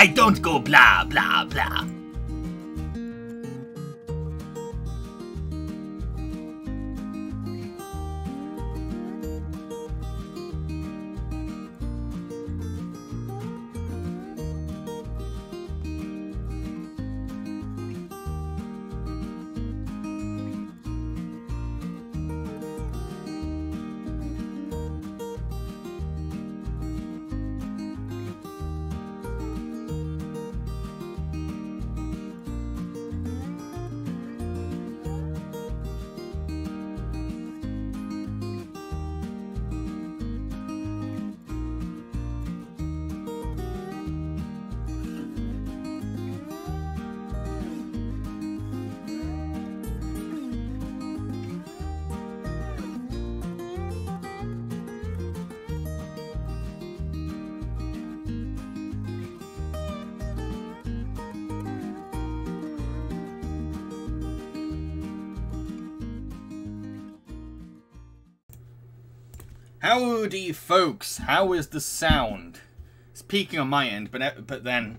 I don't go blah blah blah. Howdy folks, how is the sound? It's peaking on my end, but then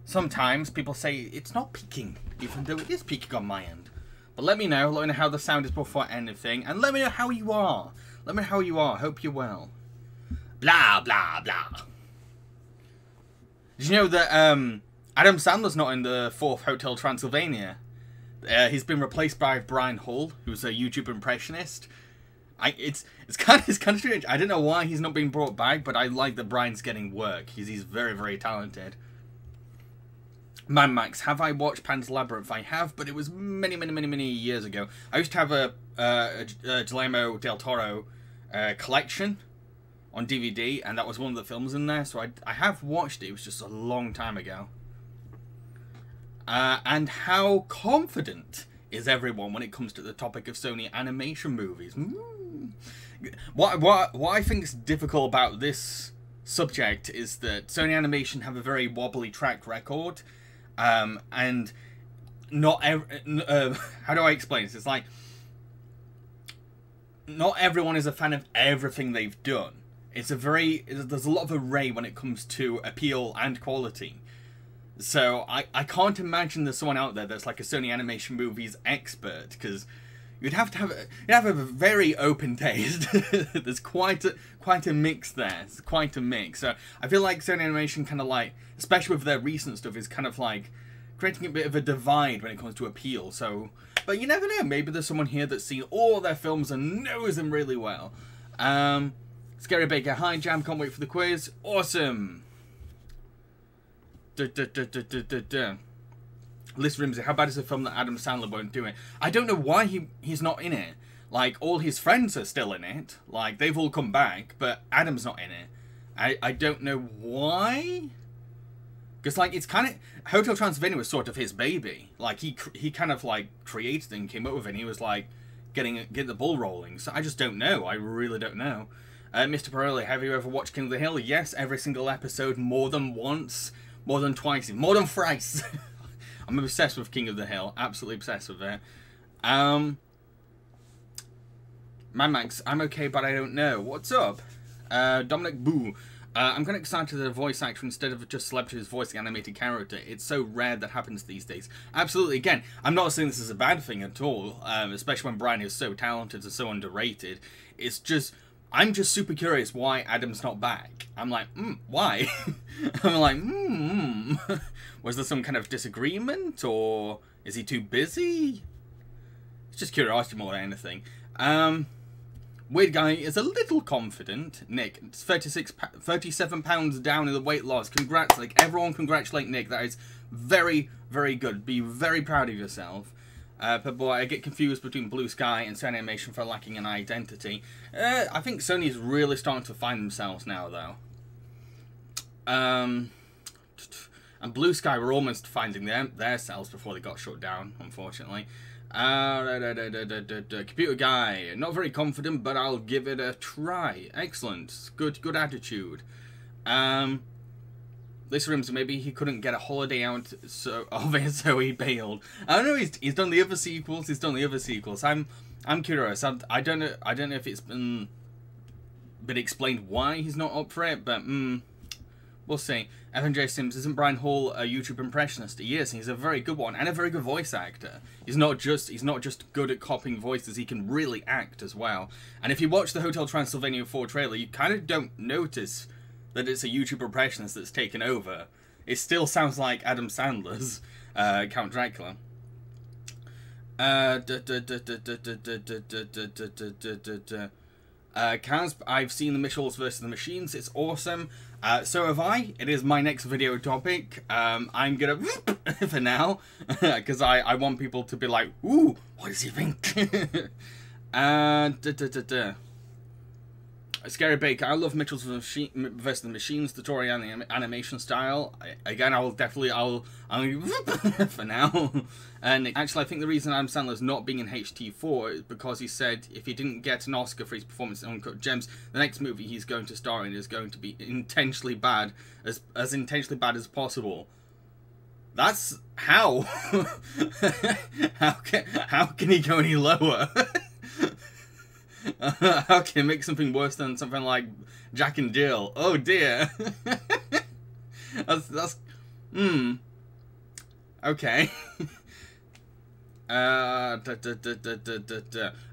sometimes people say it's not peaking, even though it is peaking on my end. But let me know how the sound is before anything, and let me know how you are. Let me know how you are, hope you're well. Blah, blah, blah. Did you know that Adam Sandler's not in the 4th Hotel Transylvania? He's been replaced by Brian Hull, who's a YouTube impressionist. It's kind of strange. I don't know why he's not being brought back, but I like that Brian's getting work. He's very, very talented. Man Max, have I watched Pan's Labyrinth? I have, but it was many years ago. I used to have a Guillermo del Toro collection on DVD, and that was one of the films in there, so I have watched it. It was just a long time ago. And how confident is everyone when it comes to the topic of Sony animation movies? What I think is difficult about this subject is that Sony Animation have a very wobbly track record, and not how do I explain this? It's like not everyone is a fan of everything they've done. There's a lot of array when it comes to appeal and quality. So I can't imagine there's someone out there that's like a Sony Animation movies expert, because you'd have to have a very open taste. There's quite a mix there. It's quite a mix. So I feel like Sony Animation kind of like, especially with their recent stuff, is kind of like creating a bit of a divide when it comes to appeal. So, but you never know. Maybe there's someone here that's seen all their films and knows them really well. Scary Baker, hi Jam, can't wait for the quiz. Awesome. Liz Rimsey, how bad is the film that Adam Sandler won't do it? I don't know why he's not in it. Like, all his friends are still in it. Like, they've all come back, but Adam's not in it. I don't know why. Because, like, it's kind of... Hotel Transylvania was sort of his baby. Like, he kind of, like, created and came up with it, and he was, like, getting the ball rolling. So I just don't know. I really don't know. Mr. Pirelli, have you ever watched King of the Hill? Yes, every single episode, more than once. More than twice, more than thrice. I'm obsessed with King of the Hill. Absolutely obsessed with it. Man Max, I'm okay, but I don't know. What's up? Dominic Boo. I'm kind of excited that a voice actor instead of just celebrities voicing animated character. It's so rare that happens these days. Absolutely. Again, I'm not saying this is a bad thing at all. Especially when Brian is so talented and so underrated. It's just... I'm just super curious why Adam's not back. I'm like, why? I'm like, was there some kind of disagreement, or is he too busy? It's just curiosity more than anything. Weird Guy is a little confident. Nick, it's 37 pounds down in the weight loss. Congrats, like, everyone congratulate Nick. That is very, very good. Be very proud of yourself. But boy, I get confused between Blue Sky and Sony Animation for lacking an identity. I think Sony's really starting to find themselves now, though. And Blue Sky were almost finding their selves before they got shut down, unfortunately. Computer Guy, not very confident, but I'll give it a try. Excellent, good attitude. This room, so maybe he couldn't get a holiday out of it, so he bailed. I don't know. He's done the other sequels. I'm curious. I don't know if it's been explained why he's not up for it, but We'll see. FNJ Sims, isn't Brian Hall a YouTube impressionist? He is. He's a very good one and a very good voice actor. He's not just good at copying voices. He can really act as well. And if you watch the Hotel Transylvania 4 trailer, you kind of don't notice that it's a YouTube impressionist that's taken over. It still sounds like Adam Sandler's Count Dracula. Kaz, I've seen the Mitchells vs. the Machines. It's awesome. So have I. It is my next video topic. I'm gonna for now because I want people to be like, ooh, what does he think? Scary Baker, I love Mitchells vs. the Machines, the story and the animation style. Again, I'll for now. And actually, I think the reason Adam Sandler's not being in HT4 is because he said if he didn't get an Oscar for his performance in Uncut Gems, the next movie he's going to star in is going to be intentionally bad, as intentionally bad as possible. That's how. How can he go any lower? How can he make something worse than something like Jack and Jill? Oh dear. that's okay.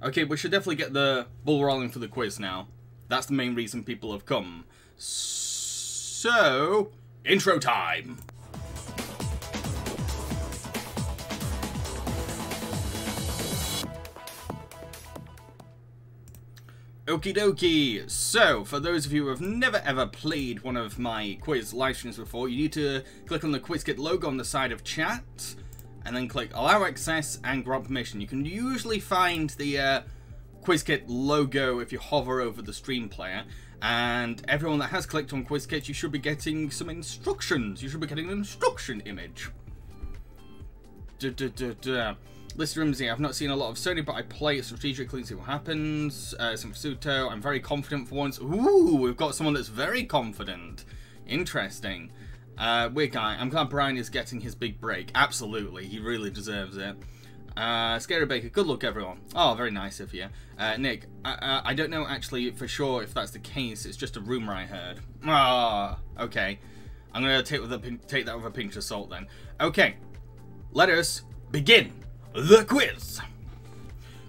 Okay, we should definitely get the ball rolling for the quiz now. That's the main reason people have come. So, intro time. Okie dokie, so for those of you who have never ever played one of my quiz live streams before, you need to click on the QuizKit logo on the side of chat, and then click allow access and grant permission. You can usually find the QuizKit logo if you hover over the stream player, and everyone that has clicked on QuizKit, you should be getting some instructions. You should be getting an instruction image. Lister Rimsey, I've not seen a lot of Sony, but I play it strategically and see what happens. Simfusuto, I'm very confident for once. Ooh, we've got someone that's very confident. Interesting. Weird guy, I'm glad Brian is getting his big break. Absolutely, he really deserves it. Scary Baker, good luck everyone. Oh, very nice of you. Nick, I don't know actually for sure if that's the case. It's just a rumor I heard. Ah, okay. I'm going to take that with a pinch of salt then. Okay, let us begin the quiz.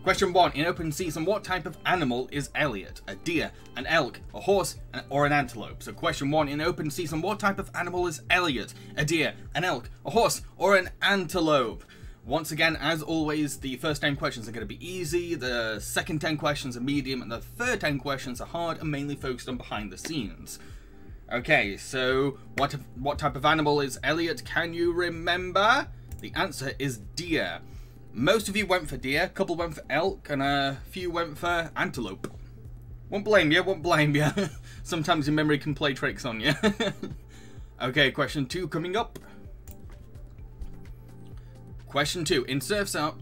Question 1. In open season, what type of animal is Elliot? A deer, an elk, a horse, or an antelope? So question 1. In open season, what type of animal is Elliot? A deer, an elk, a horse, or an antelope? Once again, as always, the first 10 questions are going to be easy, the second 10 questions are medium, and the third 10 questions are hard and mainly focused on behind the scenes. Okay, so what type of animal is Elliot? Can you remember? The answer is deer. Most of you went for deer, a couple went for elk, and a few went for antelope. Won't blame you, won't blame you. Sometimes your memory can play tricks on you. Okay, question 2 coming up. Question 2. In Surf's Up,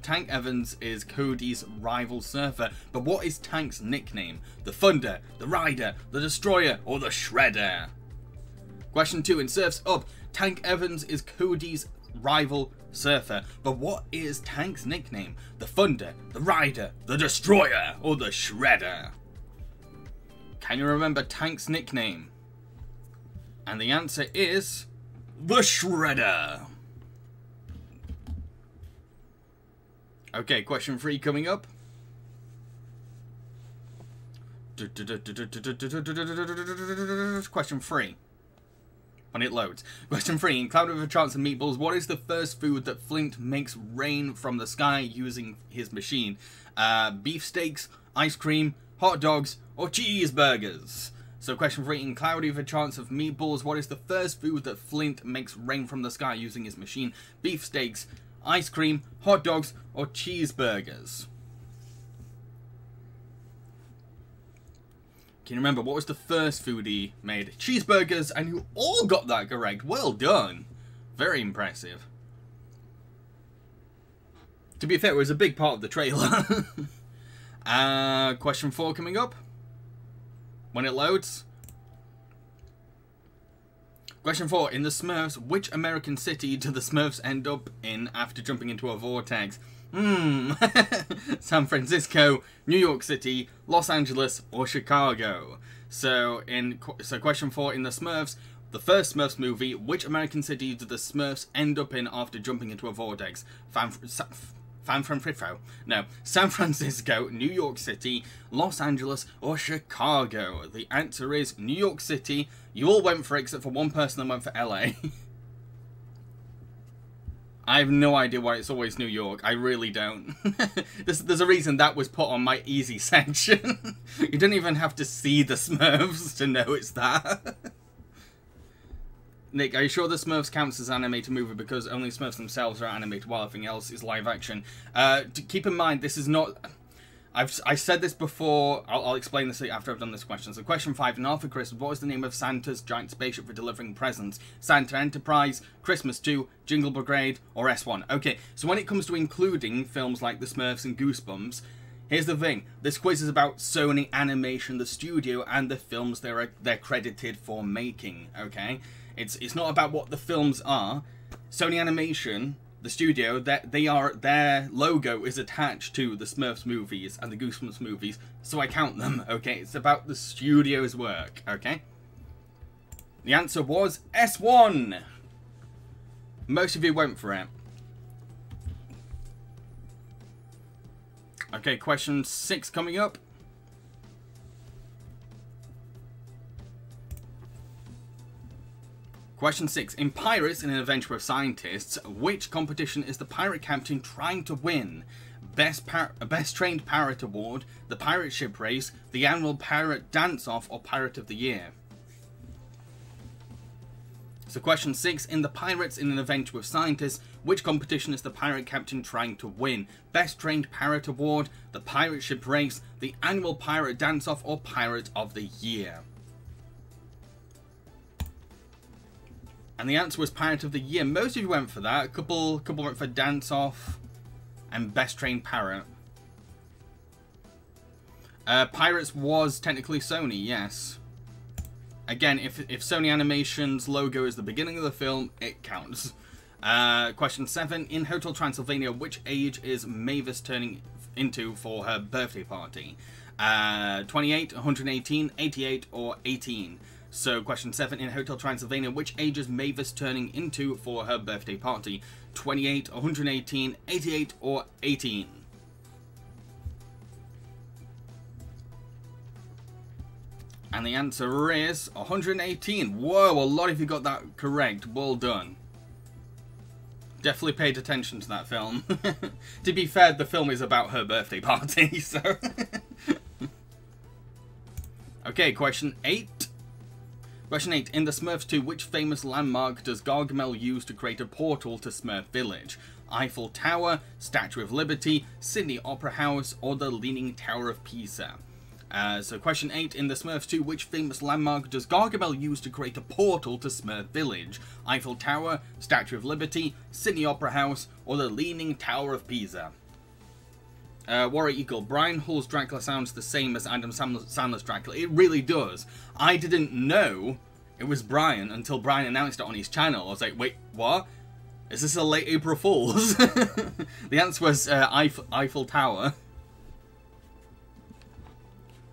Tank Evans is Cody's rival surfer, but what is Tank's nickname? The Thunder, the Rider, the Destroyer, or the Shredder? Question 2. In Surf's Up, Tank Evans is Cody's rival surfer, but what is Tank's nickname? The Thunder, the Rider, the Destroyer, or the Shredder? Can you remember Tank's nickname? And the answer is the Shredder. Okay, question 3 coming up. Question 3. When it loads. Question 3. In Cloud with a Chance of Meatballs, what is the first food that Flint makes rain from the sky using his machine? Beefsteaks, ice cream, hot dogs, or cheeseburgers? So question 3. In Cloudy with a Chance of Meatballs, what is the first food that Flint makes rain from the sky using his machine? Beefsteaks, ice cream, hot dogs, or cheeseburgers? Can you remember what was the first food he made? Cheeseburgers, and you all got that correct. Well done. Very impressive. To be fair, it was a big part of the trailer. Question 4 coming up. When it loads. Question 4. In the Smurfs, which American city do the Smurfs end up in after jumping into a vortex? San Francisco, New York City, Los Angeles, or Chicago? So question 4, in the Smurfs, the first Smurfs movie, which American city did the Smurfs end up in after jumping into a vortex? San Francisco, New York City, Los Angeles, or Chicago? The answer is New York City. You all went for it except for one person that went for LA. I have no idea why it's always New York. I really don't. There's a reason that was put on my easy section. You don't even have to see the Smurfs to know it's that. Nick, are you sure the Smurfs counts as an animated movie because only Smurfs themselves are animated while everything else is live action? Keep in mind, this is not... I said this before. I'll explain this after I've done this question. So question 5, in Arthur Christmas, what was the name of Santa's giant spaceship for delivering presents? Santa Enterprise, Christmas 2, Jingle Brigade, or S1? Okay, so when it comes to including films like The Smurfs and Goosebumps, here's the thing. This quiz is about Sony Animation, the studio, and the films they're credited for making, okay? It's not about what the films are. Sony Animation, the studio, their logo is attached to the Smurfs movies and the Goosebumps movies, so I count them, okay? It's about the studio's work, okay? The answer was S1! Most of you went for it. Okay, question 6 coming up. Question 6. In Pirates, in an adventure with scientists, which competition is the pirate captain trying to win? Best Trained Pirate Award, the Pirate Ship Race, the Annual Pirate Dance-Off, or Pirate of the Year? So question 6. In the Pirates, in an adventure with scientists, which competition is the pirate captain trying to win? Best Trained Pirate Award, the Pirate Ship Race, the Annual Pirate Dance-Off, or Pirate of the Year? And the answer was Pirate of the Year. Most of you went for that. A couple went for Dance Off and Best Trained Parrot. Pirates was technically Sony, yes. Again, if Sony Animation's logo is the beginning of the film, it counts. Question 7. In Hotel Transylvania, which age is Mavis turning into for her birthday party? 28, 118, 88, or 18? So, question 7, in Hotel Transylvania, which age is Mavis turning into for her birthday party? 28, 118, 88, or 18? And the answer is 118. Whoa, a lot of you got that correct. Well done. Definitely paid attention to that film. To be fair, the film is about her birthday party, so... Okay, question 8. Question 8. In the Smurfs 2, which famous landmark does Gargamel use to create a portal to Smurf Village? Eiffel Tower, Statue of Liberty, Sydney Opera House, or the Leaning Tower of Pisa? So question 8. In the Smurfs 2, which famous landmark does Gargamel use to create a portal to Smurf Village? Eiffel Tower, Statue of Liberty, Sydney Opera House, or the Leaning Tower of Pisa? Warrior Eagle, Brian Hull's Dracula sounds the same as Adam Sandler's Dracula. It really does. I didn't know it was Brian until Brian announced it on his channel. I was like, wait, what? Is this a late April Fool's? The answer was Eiffel Tower.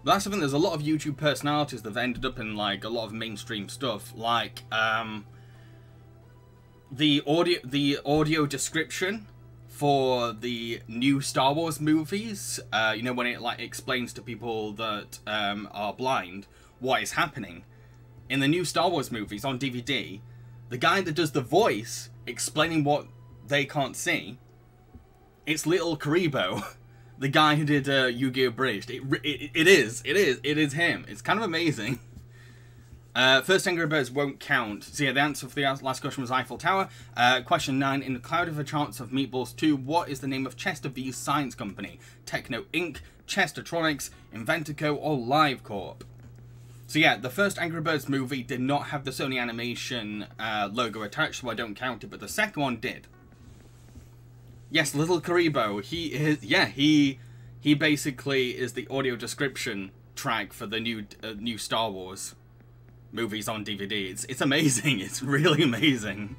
But that's the thing, there's a lot of YouTube personalities that have ended up in like a lot of mainstream stuff. Like the audio description for the new Star Wars movies, you know, when it like explains to people that are blind what is happening. In the new Star Wars movies on DVD, the guy that does the voice explaining what they can't see, it's Little Karibo, the guy who did Yu-Gi-Oh! Bridged. It is him. It's kind of amazing. First Angry Birds won't count. So yeah, the answer for the last question was Eiffel Tower. Question 9. In the Cloud of a Chance of Meatballs 2, what is the name of Chester V's science company? Techno Inc., Chestertronics, Inventico, or Live Corp? So yeah, the first Angry Birds movie did not have the Sony Animation logo attached, so I don't count it, but the second one did. Yes, Little Karibo, he is, yeah, he basically is the audio description track for the new Star Wars movies on DVD. It's amazing. It's really amazing.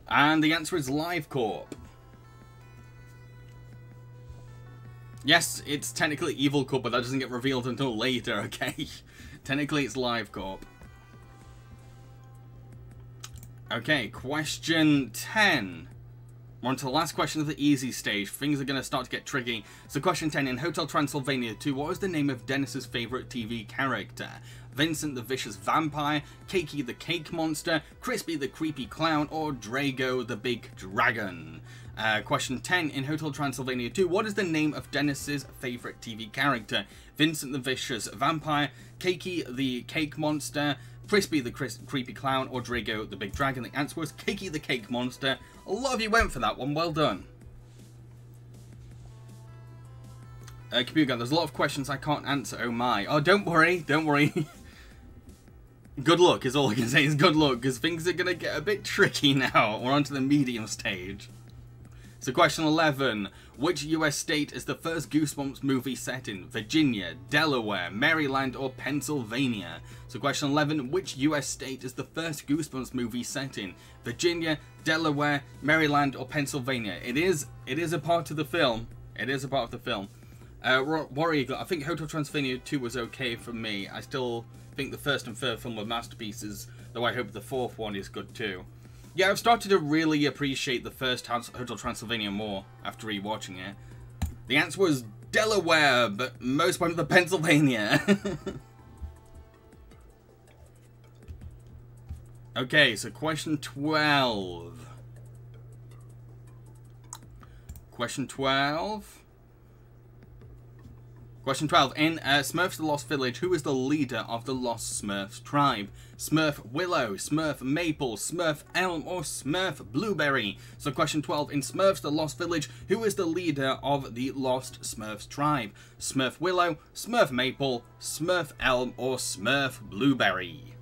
And the answer is Live Corp. Yes, it's technically Evil Corp, but that doesn't get revealed until later, okay? Technically, it's Live Corp. Okay, question 10. We're on to the last question of the easy stage. Things are going to start to get tricky. So question 10, in Hotel Transylvania 2, what was the name of Dennis's favourite TV character? Vincent the Vicious Vampire, Keiki the Cake Monster, Crispy the Creepy Clown, or Drago the Big Dragon? Question 10, in Hotel Transylvania 2, what is the name of Dennis's favourite TV character? Vincent the Vicious Vampire, Keiki the Cake Monster, Crispy the Creepy Clown, or Drago the Big Dragon? The answer was Keiki the Cake Monster. A lot of you went for that one, well done. Computer, there's a lot of questions I can't answer, oh my. Oh, don't worry, don't worry. Good luck is all I can say, is good luck, because things are going to get a bit tricky now. We're on to the medium stage. So question 11, which US state is the first Goosebumps movie set in? Virginia, Delaware, Maryland, or Pennsylvania? So question 11, which US state is the first Goosebumps movie set in? Virginia, Delaware, Maryland, or Pennsylvania? It is a part of the film. It is a part of the film. War Eagle, I think Hotel Transylvania 2 was okay for me. I still think the first and third film were masterpieces, though I hope the fourth one is good too. Yeah, I've started to really appreciate the first Hotel Transylvania more after rewatching it. The answer was Delaware, but most went for Pennsylvania. Okay, so question 12. Question 12. Question 12. In Smurfs the Lost Village, who is the leader of the Lost Smurfs tribe? Smurf Willow, Smurf Maple, Smurf Elm, or Smurf Blueberry? So question 12. In Smurfs the Lost Village, who is the leader of the Lost Smurfs tribe? Smurf Willow, Smurf Maple, Smurf Elm, or Smurf Blueberry?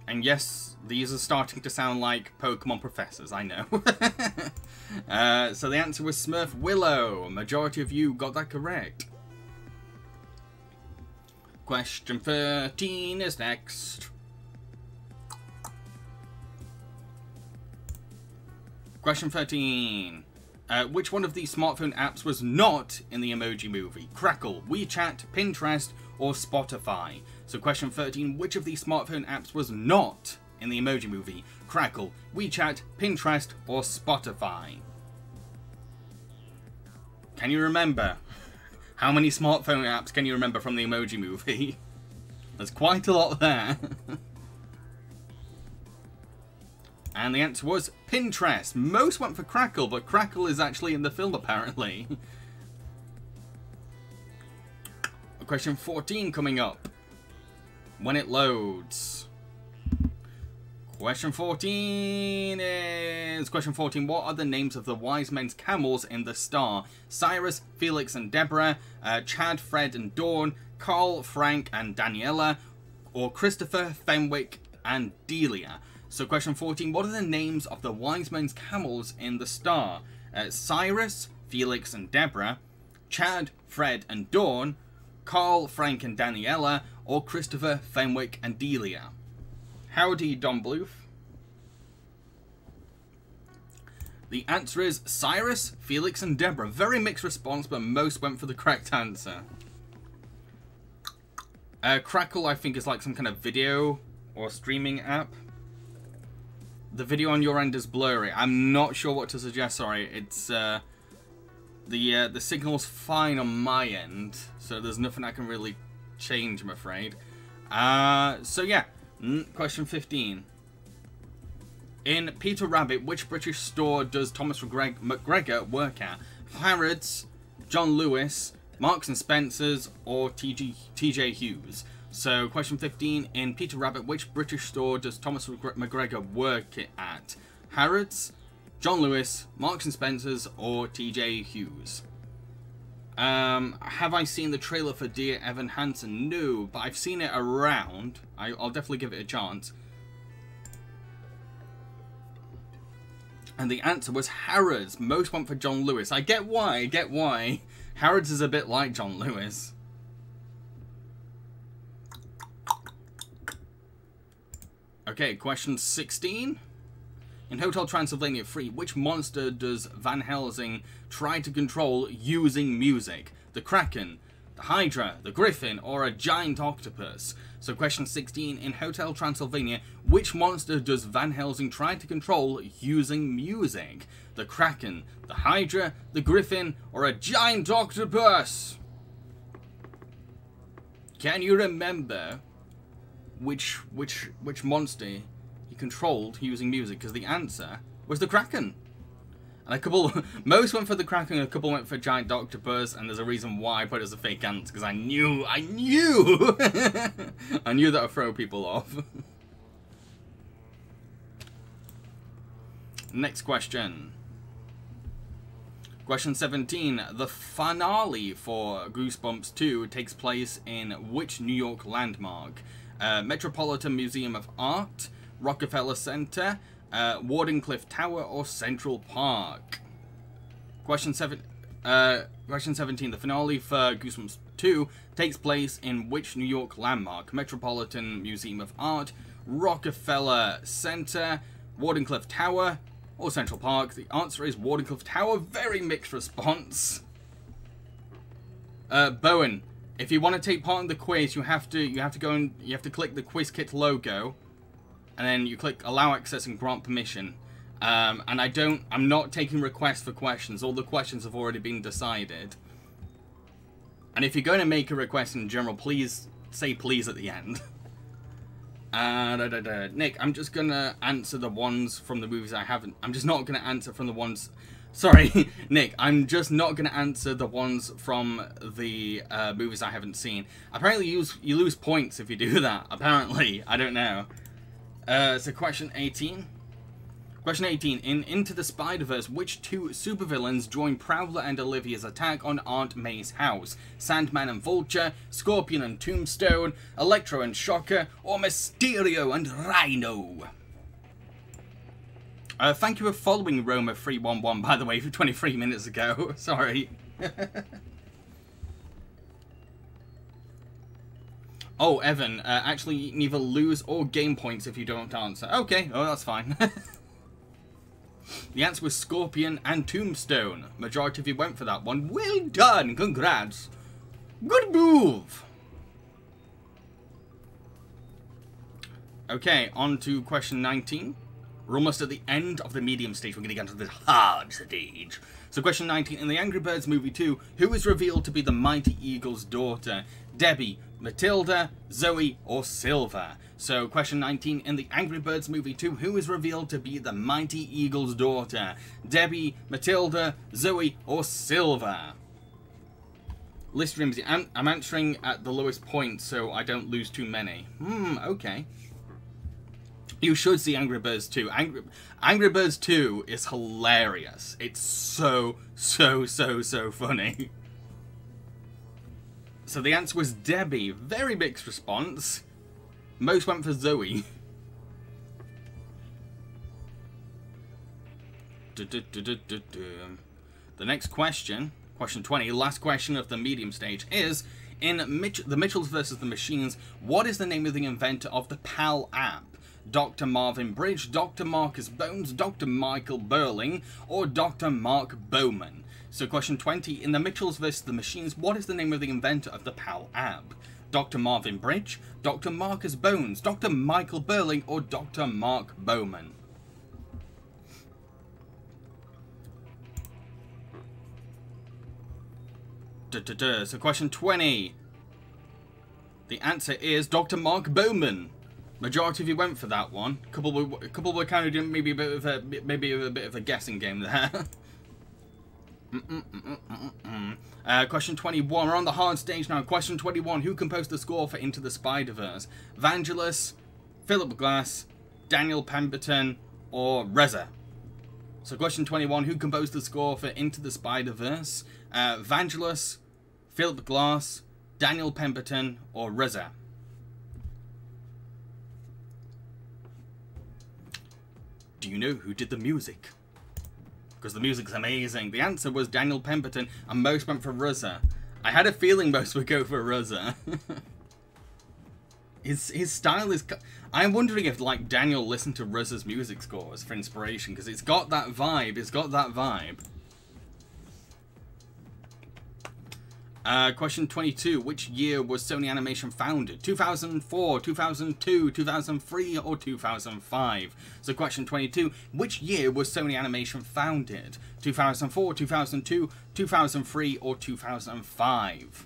And yes, these are starting to sound like Pokemon professors, I know. So the answer was Smurf Willow. Majority of you got that correct. Question 13 is next. Question 13. Which one of these smartphone apps was not in the Emoji Movie? Crackle, WeChat, Pinterest, or Spotify? So question 13, which of these smartphone apps was not in the Emoji Movie? Crackle, WeChat, Pinterest, or Spotify? Can you remember? How many smartphone apps can you remember from the Emoji Movie? There's quite a lot there. And the answer was Pinterest. Most went for Crackle, but Crackle is actually in the film apparently. Question 14 coming up. When it loads. Question 14 is... Question 14. What are the names of the wise men's camels in the star? Cyrus, Felix and Deborah, Chad, Fred and Dawn, Carl, Frank and Daniela, or Christopher, Fenwick and Delia? So question 14. What are the names of the wise men's camels in the star? Cyrus, Felix and Deborah, Chad, Fred and Dawn, Carl, Frank and Daniela, or Christopher, Fenwick and Delia? Howdy, Don Bluth. The answer is Cyrus, Felix and Deborah. Very mixed response, but most went for the correct answer. Crackle, I think, is like some kind of video or streaming app. The video on your end is blurry. I'm not sure what to suggest, sorry. It's, the signal's fine on my end, so there's nothing I can really change, I'm afraid. So yeah, question 15. In Peter Rabbit, which British store does Thomas McGregor work at? Harrods, John Lewis, Marks and Spencer's, or TJ Hughes? So, question 15. In Peter Rabbit, which British store does Thomas McGregor work at? Harrods, John Lewis, Marks and Spencer's, or TJ Hughes? Have I seen the trailer for Dear Evan Hansen? No, but I've seen it around. I'll definitely give it a chance. And the answer was Harrods. Most went for John Lewis. I get why. Harrods is a bit like John Lewis. Okay, question 16. In Hotel Transylvania 3, which monster does Van Helsing try to control using music? The Kraken, the Hydra, the Griffin, or a giant octopus? So question 16, in Hotel Transylvania, which monster does Van Helsing try to control using music? The Kraken, the Hydra, the Griffin, or a giant octopus? Can you remember which monster he controlled using music? Because the answer was the Kraken. And a couple, most went for the Kraken, a couple went for giant octopus, and there's a reason why I put it as a fake answer, because I knew I knew that would throw people off. Next question. Question 17. The finale for Goosebumps 2 takes place in which New York landmark? Metropolitan Museum of Art, Rockefeller Center, Wardenclyffe Tower, or Central Park? Question 17. The finale for Goosebumps 2 takes place in which New York landmark? Metropolitan Museum of Art, Rockefeller Center, Wardenclyffe Tower, or Central Park? The answer is Wardenclyffe Tower. Very mixed response. Bowen, if you want to take part in the quiz, you have to go and you have to click the Quiz Kit logo, and then you click Allow Access and Grant Permission. And I'm not taking requests for questions. All the questions have already been decided. And if you're going to make a request in general, please say please at the end. Nick, I'm just gonna answer the ones from the movies I haven't. I'm just not gonna answer from the ones. Sorry, Nick. I'm just not gonna answer the ones from the movies I haven't seen. Apparently, you lose points if you do that. Apparently, I don't know. So question 18. Question 18. In Into the Spider-Verse, which two supervillains join Prowler and Olivia's attack on Aunt May's house? Sandman and Vulture, Scorpion and Tombstone, Electro and Shocker, or Mysterio and Rhino? Thank you for following Roma311, by the way, for 23 minutes ago. Sorry. Oh, Evan, actually you can either lose or gain points if you don't answer. Okay, oh, that's fine. The answer was Scorpion and Tombstone. Majority of you went for that one. Well done, congrats. Good move. Okay, on to question 19. We're almost at the end of the medium stage. We're going to get into the hard stage. So question 19. In the Angry Birds movie 2, who is revealed to be the Mighty Eagle's daughter? Debbie, Matilda, Zoe, or Silver? So question 19. In the Angry Birds movie 2, who is revealed to be the Mighty Eagle's daughter? Debbie, Matilda, Zoe, or Silver? List rooms. I'm answering at the lowest point so I don't lose too many. Okay. You should see Angry Birds 2. Angry Birds 2 is hilarious. It's so funny. So the answer was Debbie. Very mixed response. Most went for Zoe. The next question, question 20, last question of the medium stage, is in The Mitchells vs. the Machines, what is the name of the inventor of the PAL app? Dr. Marvin Bridge, Dr. Marcus Bones, Dr. Michael Burling, or Dr. Mark Bowman? So question 20, in The Mitchells vs. the Machines, what is the name of the inventor of the PAL app? Dr. Marvin Bridge, Dr. Marcus Bones, Dr. Michael Burling, or Dr. Mark Bowman? So question 20. The answer is Dr. Mark Bowman. Majority of you went for that one. A couple were kind of doing maybe a bit of a guessing game there. Question 21. We're on the hard stage now. Question 21. Who composed the score for Into the Spider-Verse? Vangelis, Philip Glass, Daniel Pemberton, or RZA? So question 21. Who composed the score for Into the Spider-Verse? Vangelis, Philip Glass, Daniel Pemberton, or RZA? Do you know who did the music? Because the music's amazing. The answer was Daniel Pemberton, and most went for RZA. I had a feeling most would go for RZA. His style is... I'm wondering if, like, Daniel listened to RZA's music scores for inspiration, because it's got that vibe. It's got that vibe. Question 22. Which year was Sony Animation founded? 2004, 2002, 2003, or 2005? So question 22. Which year was Sony Animation founded? 2004, 2002, 2003, or 2005?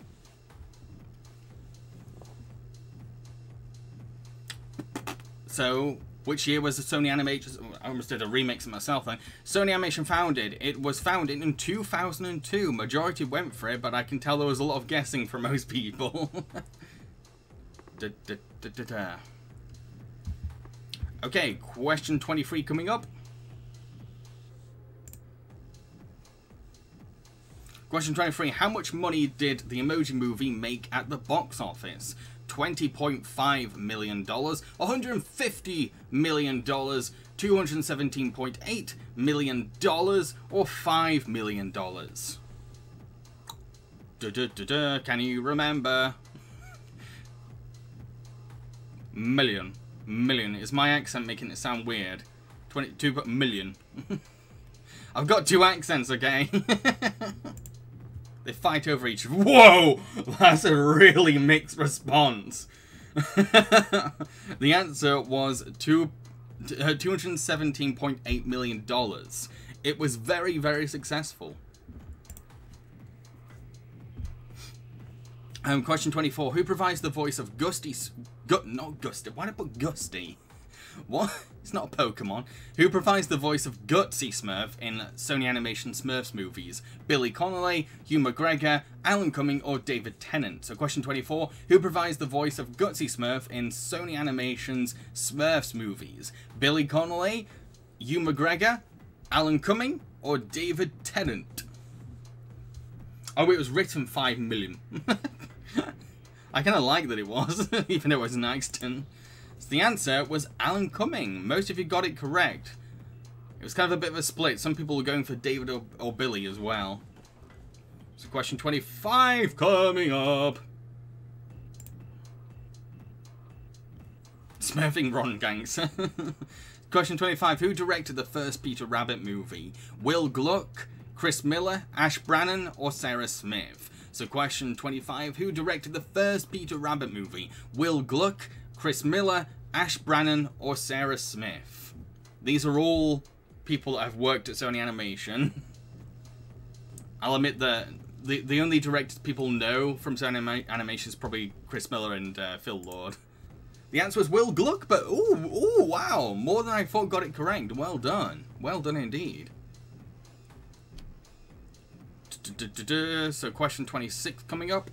So, which year was the Sony Animation... I almost did a remix of myself then. Sony Animation founded. It was founded in 2002. Majority went for it, but I can tell there was a lot of guessing for most people. Okay, question 23 coming up. Question 23. How much money did the Emoji Movie make at the box office? $20.5 million, $150 million, $217.8 million, or $5 million? Can you remember? Million. Is my accent making it sound weird? 22 million. I've got two accents, okay? They fight over each... Whoa! That's a really mixed response. The answer was $217.8 million. It was very, very successful. Question 24. Who provides the voice of Gusty... not Gusty. Why did I put Gusty? What? It's not a Pokemon. Who provides the voice of Gutsy Smurf in Sony Animation Smurfs movies? Billy Connolly, Hugh McGregor, Alan Cumming, or David Tennant? So question 24. Who provides the voice of Gutsy Smurf in Sony Animation's Smurfs movies? Billy Connolly, Hugh McGregor, Alan Cumming, or David Tennant? Oh, it was written 5 million. I kind of like that it was, even though it was an accident. So the answer was Alan Cumming. Most of you got it correct. It was kind of a bit of a split. Some people were going for David or Billy as well. So question 25 coming up. Smurfing Ron gangs. Question 25. Who directed the first Peter Rabbit movie? Will Gluck, Chris Miller, Ash Brannon, or Sarah Smith? So question 25. Who directed the first Peter Rabbit movie? Will Gluck, Chris Miller, Ash Brannon, or Sarah Smith? These are all people that have worked at Sony Animation. I'll admit that the only directors people know from Sony Animation is probably Chris Miller and Phil Lord. The answer was Will Gluck, but ooh, wow, more than I thought got it correct. Well done. Well done indeed. So question 26 coming up.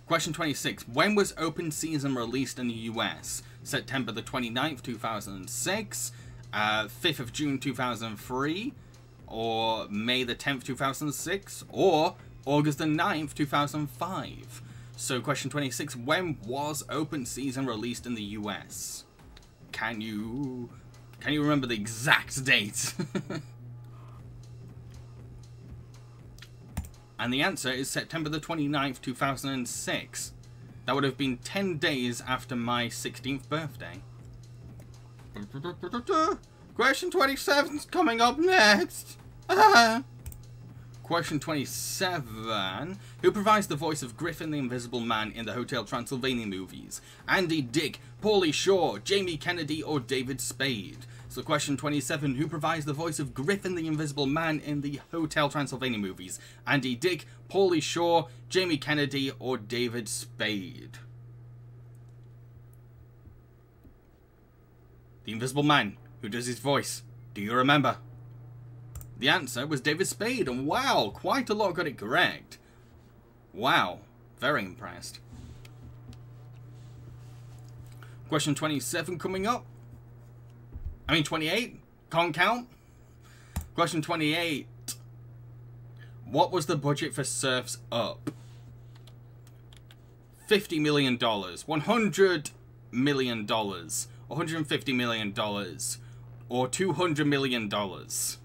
Question 26. When was Open Season released in the US? September the 29th, 2006, 5th of June 2003, or May the 10th, 2006, or August the 9th, 2005. So question 26. When was Open Season released in the US? Can you remember the exact date? And the answer is September the 29th, 2006. That would have been 10 days after my 16th birthday. Question 27's coming up next. Question 27. Who provides the voice of Griffin the Invisible Man in the Hotel Transylvania movies? Andy Dick, Pauly Shore, Jamie Kennedy, or David Spade? So question 27, who provides the voice of Griffin the Invisible Man in the Hotel Transylvania movies? Andy Dick, Pauly Shore, Jamie Kennedy, or David Spade? The Invisible Man, who does his voice? Do you remember? The answer was David Spade, and wow, quite a lot got it correct. Wow, very impressed. Question 27 coming up. 28? Can't count? Question 28. What was the budget for Surf's Up? $50 million, $100 million, $150 million, or $200 million? So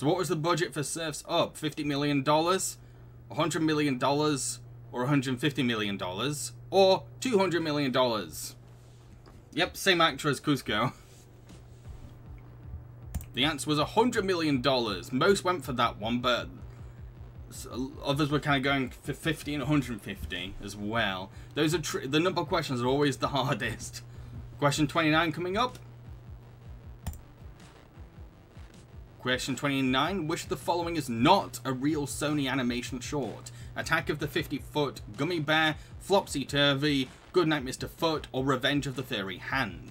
what was the budget for Surf's Up? $50 million, $100 million, or or $150 million, or $200 million? Yep, same actor as Cusco. The answer was $100 million. Most went for that one, but others were kind of going for 50 and 150 as well. Those are the number of questions are always the hardest. Question 29 coming up. Question 29. Which of the following is not a real Sony animation short? Attack of the 50-Foot, Gummy Bear, Flopsy Turvy, Goodnight Mr. Foot, or Revenge of the Furry Hand?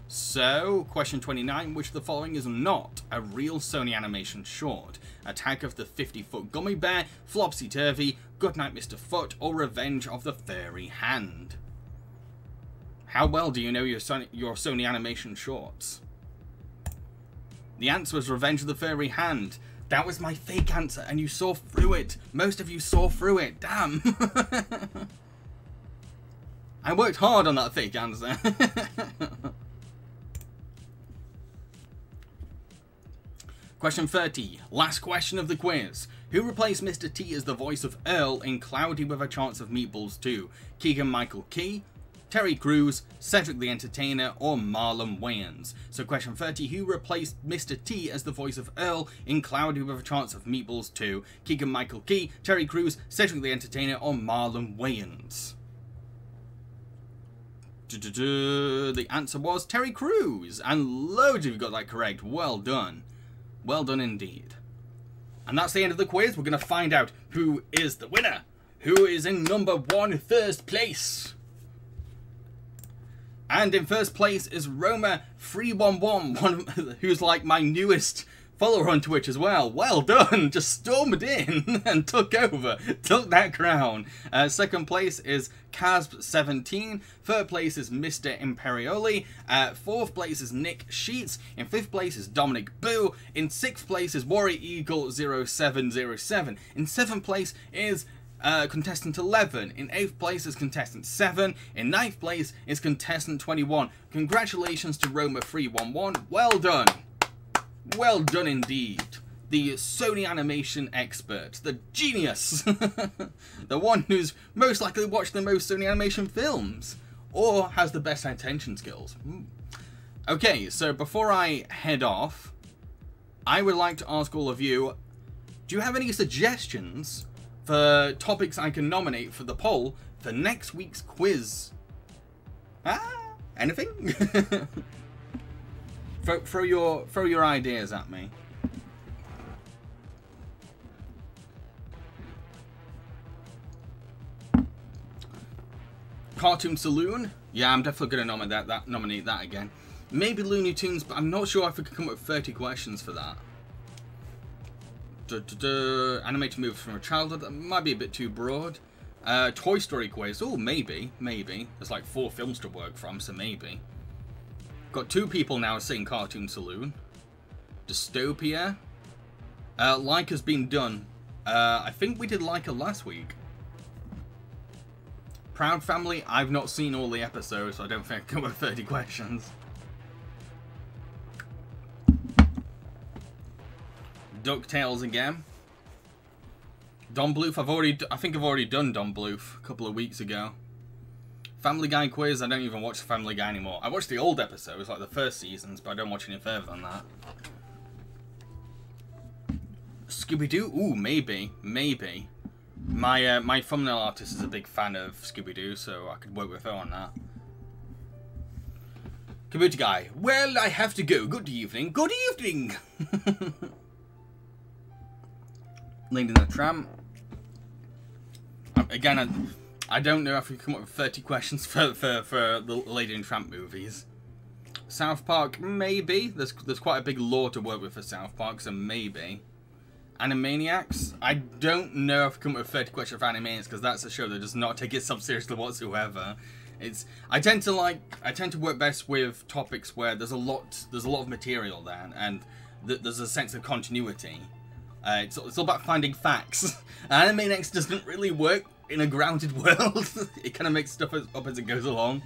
So, question 29. Which of the following is not a real Sony animation short? Attack of the 50-Foot Gummy Bear, Flopsy Turvy, Goodnight Mr. Foot, or Revenge of the Furry Hand? How well do you know your Sony animation shorts? The answer was Revenge of the Furry Hand. That was my fake answer, and you saw through it. Most of you saw through it. Damn. I worked hard on that fake answer. Question 30. Last question of the quiz. Who replaced Mr. T as the voice of Earl in Cloudy with a Chance of Meatballs 2? Keegan-Michael Key, Terry Crews, Cedric the Entertainer, or Marlon Wayans? So question 30, who replaced Mr. T as the voice of Earl in Cloudy with a Chance of Meatballs 2? Keegan-Michael Key, Terry Crews, Cedric the Entertainer, or Marlon Wayans? The answer was Terry Crews, and loads of you got that correct. Well done. Well done indeed. And that's the end of the quiz. We're going to find out who is the winner. Who is in number 1 first place? And in first place is Roma311, who's like my newest follower on Twitch as well. Well done, just stormed in and took over, took that crown. Second place is Casb17, third place is Mr. Imperioli, fourth place is Nick Sheets, in fifth place is Dominic Boo, in sixth place is Warrior Eagle 0707, in seventh place is contestant 11, in 8th place is contestant 7, in 9th place is contestant 21. Congratulations to Roma311, well done. Well done indeed. The Sony animation expert, the genius, the one who's most likely watched the most Sony animation films, or has the best attention skills. Okay, so before I head off, I would like to ask all of you, do you have any suggestions for topics I can nominate for the poll for next week's quiz? Anything? throw your ideas at me. Cartoon Saloon? Yeah, I'm definitely going to nominate that again. Maybe Looney Tunes, but I'm not sure if we could come up with 30 questions for that. Animated movies from a childhood, that might be a bit too broad. Toy Story quiz, oh maybe. There's like 4 films to work from, so maybe. Got 2 people now saying Cartoon Saloon. Dystopia. Like has been done. I think we did Leica last week. Proud Family, I've not seen all the episodes, so I don't think I can come up with 30 questions. DuckTales again. Don Bluth, I think I've already done Don Bluth a couple of weeks ago. Family Guy quiz, I don't even watch Family Guy anymore. I watch the old episodes, like the first seasons, but I don't watch any further than that. Scooby-Doo? Ooh, maybe. My thumbnail artist is a big fan of Scooby-Doo, so I could work with her on that. Computer Guy. Well, I have to go. Good evening. Good evening! Lady in the Tramp. Again, I don't know if we can come up with 30 questions for the Lady and Tramp movies. South Park, maybe. There's quite a big lore to work with for South Park, so maybe. Animaniacs, I don't know if I can come up with 30 questions for Animaniacs because that's a show that does not take itself seriously whatsoever. I tend to work best with topics where there's a lot of material there and there's a sense of continuity. It's all about finding facts. Animaniacs doesn't really work in a grounded world. It kind of makes stuff up as it goes along.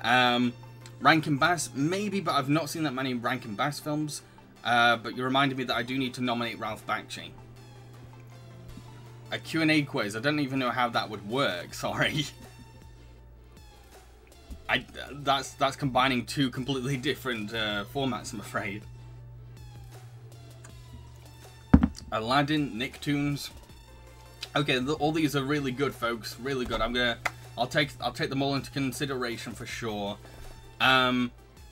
Rankin Bass, maybe, but I've not seen that many Rankin Bass films. But you reminded me that I do need to nominate Ralph Bakshi. A Q&A quiz. I don't even know how that would work. Sorry. That's combining two completely different formats, I'm afraid. Aladdin, Nicktoons. Okay, all these are really good, folks. Really good. I'll take them all into consideration for sure.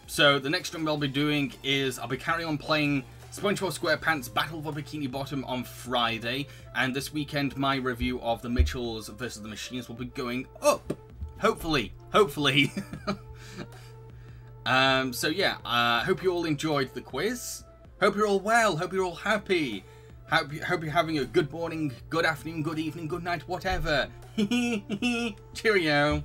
So the next stream I'll be doing is I'll be carrying on playing SpongeBob SquarePants Battle for Bikini Bottom on Friday, and this weekend my review of the Mitchells versus the Machines will be going up. Hopefully. So yeah, hope you all enjoyed the quiz. Hope you're all well. Hope you're all happy. Hope you're having a good morning, good afternoon, good evening, good night, whatever. Cheerio.